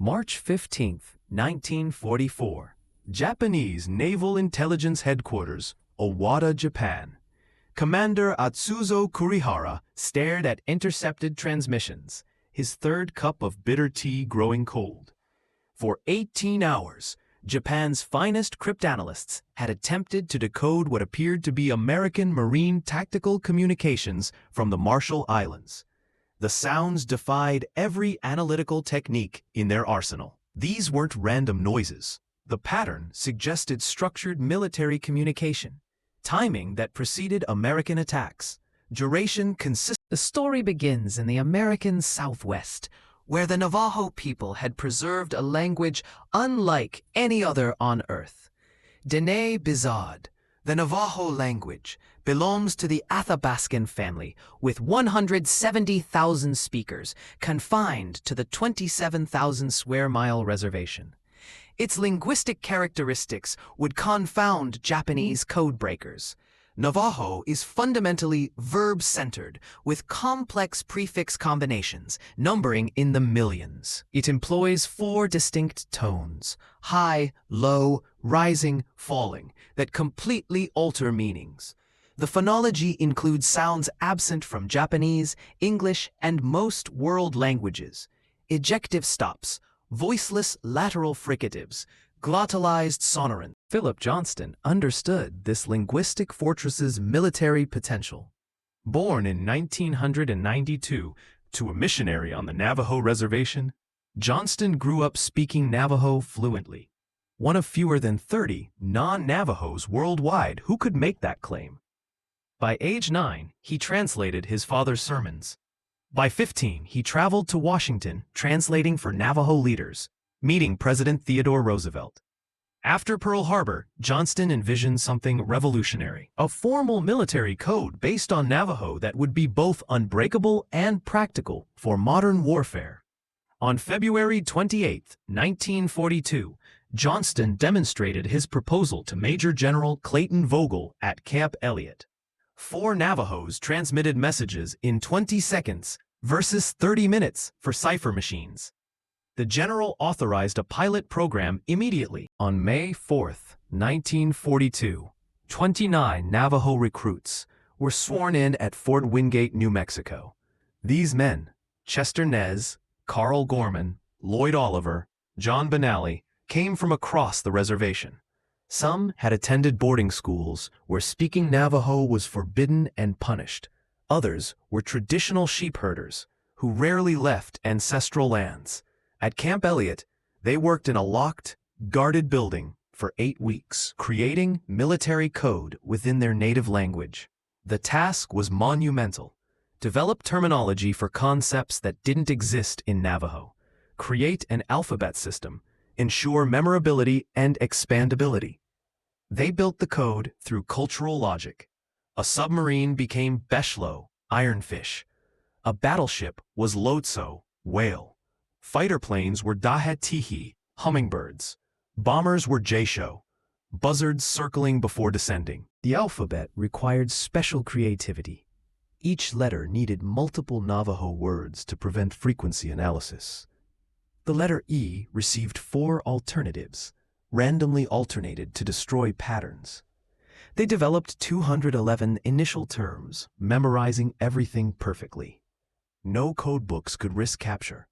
March 15, 1944. Japanese Naval Intelligence Headquarters, Owada, Japan. Commander Atsuzo Kurihara stared at intercepted transmissions, his third cup of bitter tea growing cold. For 18 hours, Japan's finest cryptanalysts had attempted to decode what appeared to be American marine tactical communications from the Marshall Islands. The sounds defied every analytical technique in their arsenal. These weren't random noises. The pattern suggested structured military communication, timing that preceded American attacks, duration consistent. The story begins in the American Southwest, where the Navajo people had preserved a language unlike any other on Earth. Dene Bizard, the Navajo language, belongs to the Athabascan family with 170,000 speakers confined to the 27,000 square mile reservation. Its linguistic characteristics would confound Japanese code breakers. Navajo is fundamentally verb-centered, with complex prefix combinations numbering in the millions. It employs 4 distinct tones, high, low, rising, falling, that completely alter meanings. The phonology includes sounds absent from Japanese, English, and most world languages. Ejective stops, voiceless lateral fricatives, glottalized sonorants. Philip Johnston understood this linguistic fortress's military potential. Born in 1992 to a missionary on the Navajo reservation, Johnston grew up speaking Navajo fluently, one of fewer than 30 non-Navajos worldwide who could make that claim. By age 9, he translated his father's sermons. By 15, he traveled to Washington, translating for Navajo leaders, meeting President Theodore Roosevelt. After Pearl Harbor, Johnston envisioned something revolutionary, a formal military code based on Navajo that would be both unbreakable and practical for modern warfare. On February 28, 1942, Johnston demonstrated his proposal to Major General Clayton Vogel at Camp Elliott. 4 Navajos transmitted messages in 20 seconds versus 30 minutes for cipher machines. The general authorized a pilot program immediately. On May 4, 1942, 29 Navajo recruits were sworn in at Fort Wingate, New Mexico. These men, Chester Nez, Carl Gorman, Lloyd Oliver, John Benally, came from across the reservation. Some had attended boarding schools where speaking Navajo was forbidden and punished. Others were traditional sheep herders who rarely left ancestral lands. At Camp Elliott, they worked in a locked, guarded building for 8 weeks, creating military code within their native language. The task was monumental. Develop terminology for concepts that didn't exist in Navajo. Create an alphabet system. Ensure memorability and expandability. They built the code through cultural logic. A submarine became Beshlo, ironfish. A battleship was Lotso, whale. Fighter planes were Dahatihi, hummingbirds. Bombers were Jaysho, buzzards circling before descending. The alphabet required special creativity. Each letter needed multiple Navajo words to prevent frequency analysis. The letter E received 4 alternatives, randomly alternated to destroy patterns. They developed 211 initial terms, memorizing everything perfectly. No code books could risk capture.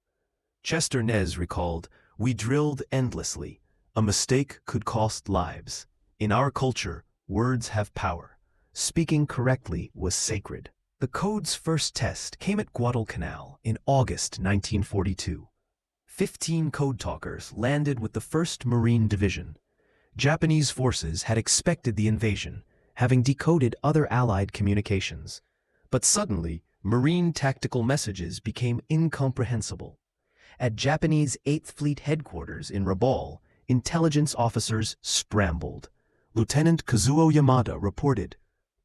Chester Nez recalled, "We drilled endlessly. A mistake could cost lives. In our culture, words have power. Speaking correctly was sacred." The code's first test came at Guadalcanal in August 1942. 15 code talkers landed with the 1st Marine Division. Japanese forces had expected the invasion, having decoded other Allied communications. But suddenly, Marine tactical messages became incomprehensible. At Japanese 8th Fleet headquarters in Rabaul, intelligence officers scrambled. Lieutenant Kazuo Yamada reported,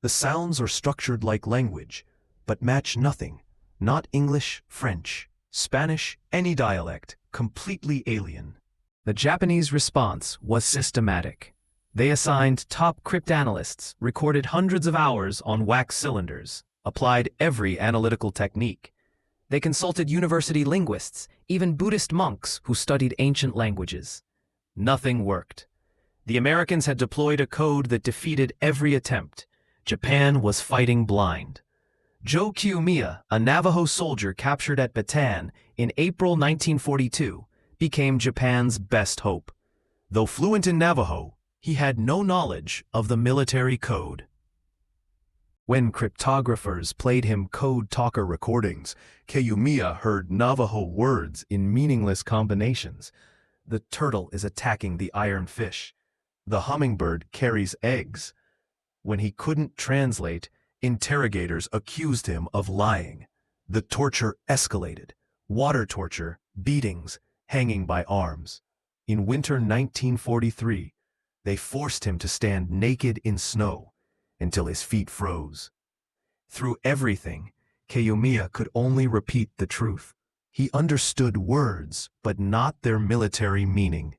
"The sounds are structured like language, but match nothing. Not English, French, Spanish, any dialect, completely alien." The Japanese response was systematic. They assigned top cryptanalysts, recorded hundreds of hours on wax cylinders, applied every analytical technique. They consulted university linguists, even Buddhist monks who studied ancient languages. Nothing worked. The Americans had deployed a code that defeated every attempt. Japan was fighting blind. Joe Kiyomiya, a Navajo soldier captured at Bataan in April 1942, became Japan's best hope. Though fluent in Navajo, he had no knowledge of the military code. When cryptographers played him code talker recordings, Kiyomiya heard Navajo words in meaningless combinations. The turtle is attacking the iron fish. The hummingbird carries eggs. When he couldn't translate, interrogators accused him of lying. The torture escalated. Water torture, beatings, hanging by arms. In winter 1943, they forced him to stand naked in snow until his feet froze. Through everything, Kiyomiya could only repeat the truth. He understood words, but not their military meaning.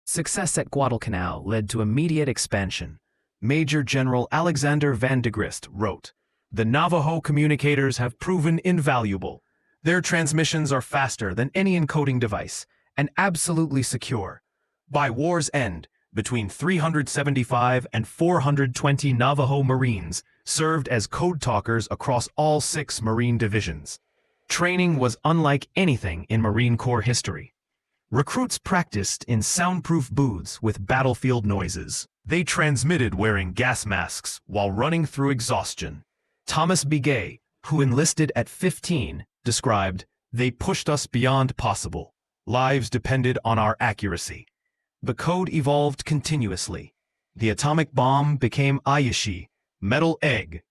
Success at Guadalcanal led to immediate expansion. Major General Alexander Van de Grist wrote, "The Navajo communicators have proven invaluable. Their transmissions are faster than any encoding device and absolutely secure. By war's end, between 375 and 420 Navajo Marines served as code talkers across all 6 Marine divisions. Training was unlike anything in Marine Corps history. Recruits practiced in soundproof booths with battlefield noises. They transmitted wearing gas masks while running through exhaustion." Thomas Begay, who enlisted at 15, described, "They pushed us beyond possible. Lives depended on our accuracy." The code evolved continuously. The atomic bomb became Aishi, metal egg.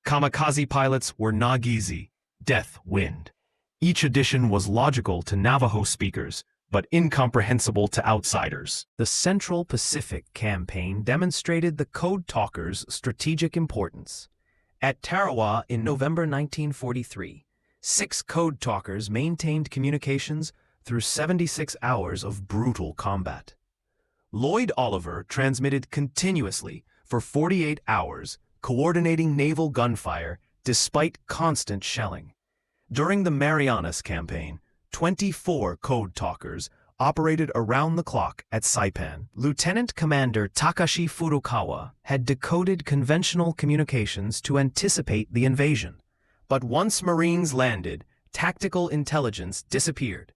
Kamikaze pilots were Nagizi, death wind. Each edition was logical to Navajo speakers, but incomprehensible to outsiders. The Central Pacific Campaign demonstrated the code talkers' strategic importance. At Tarawa in November 1943, 6 code talkers maintained communications through 76 hours of brutal combat. Lloyd Oliver transmitted continuously for 48 hours, coordinating naval gunfire despite constant shelling. During the Marianas Campaign, 24 code talkers operated around the clock at Saipan. Lieutenant Commander Takashi Furukawa had decoded conventional communications to anticipate the invasion. But once Marines landed, tactical intelligence disappeared.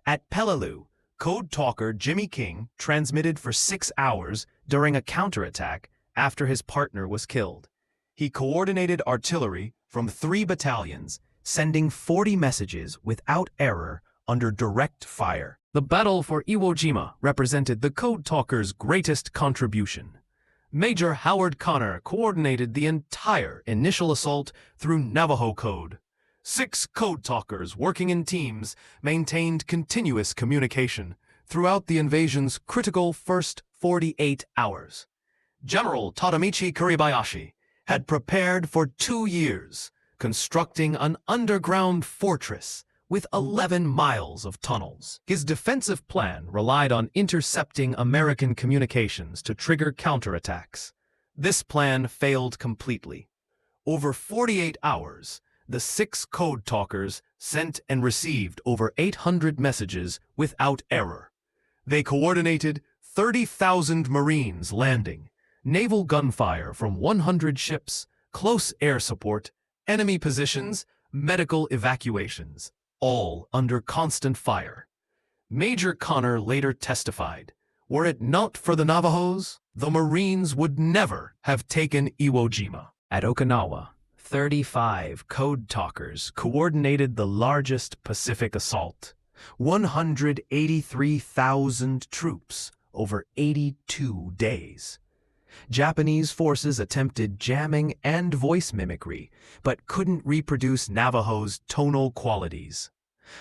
At Peleliu, code talker Jimmy King transmitted for 6 hours during a counterattack after his partner was killed. He coordinated artillery from 3 battalions, sending 40 messages without error under direct fire. The battle for Iwo Jima represented the code talkers' greatest contribution. Major Howard Connor coordinated the entire initial assault through Navajo code. 6 code talkers working in teams maintained continuous communication throughout the invasion's critical first 48 hours. General Tadamichi Kuribayashi had prepared for 2 years, constructing an underground fortress with 11 miles of tunnels. His defensive plan relied on intercepting American communications to trigger counterattacks. This plan failed completely. Over 48 hours, the 6 code talkers sent and received over 800 messages without error. They coordinated 30,000 Marines landing, naval gunfire from 100 ships, close air support, enemy positions, medical evacuations, all under constant fire. Major Connor later testified, "Were it not for the Navajos, the Marines would never have taken Iwo Jima." At Okinawa, 35 code talkers coordinated the largest Pacific assault. 183,000 troops over 82 days. Japanese forces attempted jamming and voice mimicry, but couldn't reproduce Navajo's tonal qualities.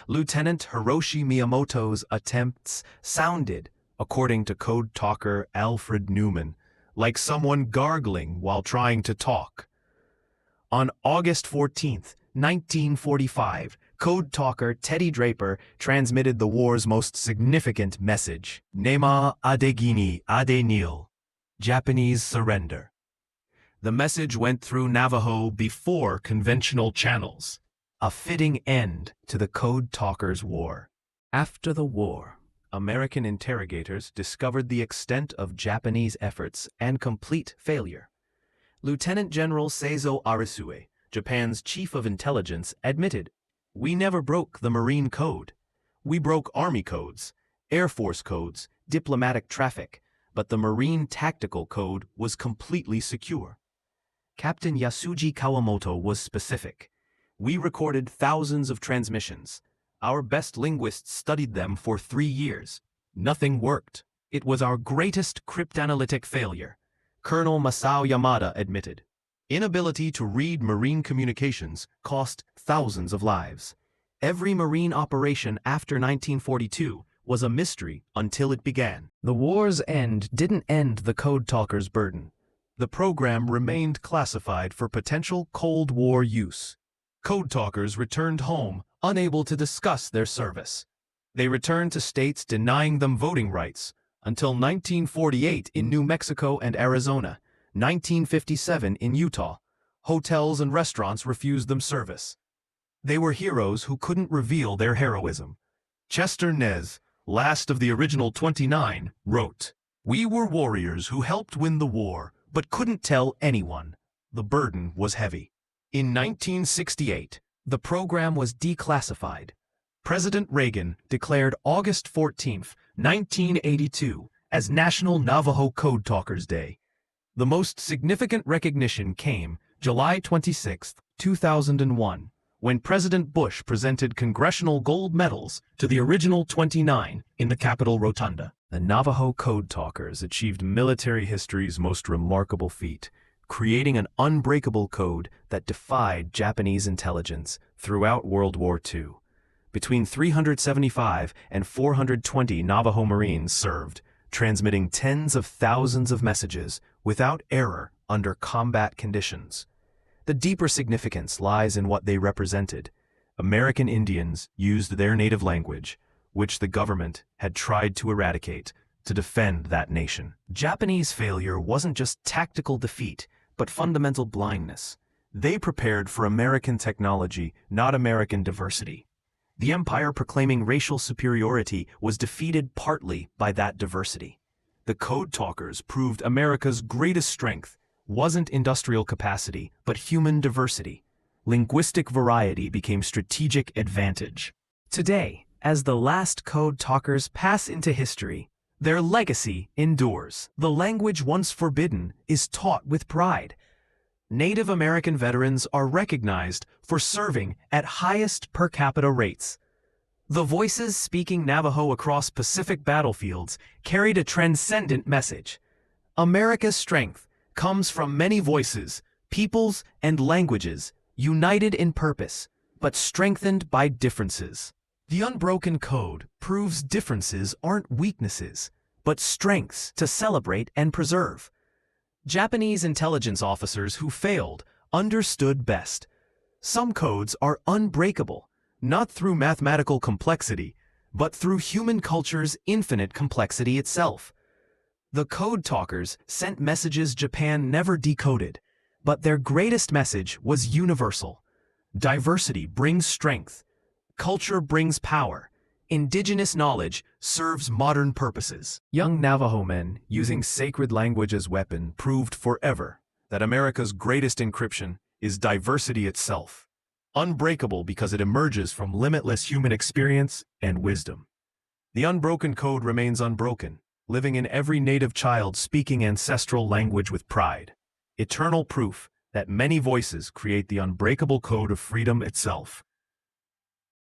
Lieutenant Hiroshi Miyamoto's attempts sounded, according to code talker Alfred Newman, like someone gargling while trying to talk. On August 14, 1945, code talker Teddy Draper transmitted the war's most significant message, "Nema adegini adenil," Japanese surrender. The message went through Navajo before conventional channels. a fitting end to the Code Talkers' war. After the war, American interrogators discovered the extent of Japanese efforts and complete failure. Lieutenant General Seizo Arisue, Japan's chief of intelligence, admitted, "We never broke the Marine Code. We broke Army codes, Air Force codes, diplomatic traffic, but the Marine Tactical Code was completely secure." Captain Yasuji Kawamoto was specific. "We recorded thousands of transmissions. Our best linguists studied them for 3 years. Nothing worked. It was our greatest cryptanalytic failure," Colonel Masao Yamada admitted. Inability to read Marine communications cost thousands of lives. Every Marine operation after 1942 was a mystery until it began. The war's end didn't end the Code Talkers' burden. The program remained classified for potential Cold War use. Code Talkers returned home, unable to discuss their service. They returned to states denying them voting rights, until 1948 in New Mexico and Arizona, 1957 in Utah. Hotels and restaurants refused them service. They were heroes who couldn't reveal their heroism. Chester Nez, last of the original 29, wrote, "We were warriors who helped win the war, but couldn't tell anyone. The burden was heavy." In 1968, the program was declassified. President Reagan declared August 14, 1982, as National Navajo Code Talkers Day. The most significant recognition came July 26, 2001, when President Bush presented congressional gold medals to the original 29 in the Capitol Rotunda. The Navajo Code Talkers achieved military history's most remarkable feat, creating an unbreakable code that defied Japanese intelligence throughout World War II. Between 375 and 420 Navajo Marines served, transmitting tens of thousands of messages without error under combat conditions. The deeper significance lies in what they represented. American Indians used their native language, which the government had tried to eradicate, to defend that nation. Japanese failure wasn't just tactical defeat, but fundamental blindness. They prepared for American technology, not American diversity. The empire proclaiming racial superiority was defeated partly by that diversity. The Code Talkers proved America's greatest strength wasn't industrial capacity, but human diversity. Linguistic variety became strategic advantage. Today, as the last Code Talkers pass into history, their legacy endures. The language once forbidden is taught with pride. Native American veterans are recognized for serving at highest per capita rates. The voices speaking Navajo across Pacific battlefields carried a transcendent message. America's strength comes from many voices, peoples, and languages, united in purpose, but strengthened by differences. The unbroken code proves differences aren't weaknesses, but strengths to celebrate and preserve. Japanese intelligence officers who failed understood best. Some codes are unbreakable, not through mathematical complexity, but through human culture's infinite complexity itself. The Code Talkers sent messages Japan never decoded, but their greatest message was universal. Diversity brings strength. Culture brings power. Indigenous knowledge serves modern purposes. Young Navajo men using sacred language as weapon proved forever that America's greatest encryption is diversity itself, unbreakable because it emerges from limitless human experience and wisdom. The unbroken code remains unbroken, living in every native child speaking ancestral language with pride. Eternal proof that many voices create the unbreakable code of freedom itself.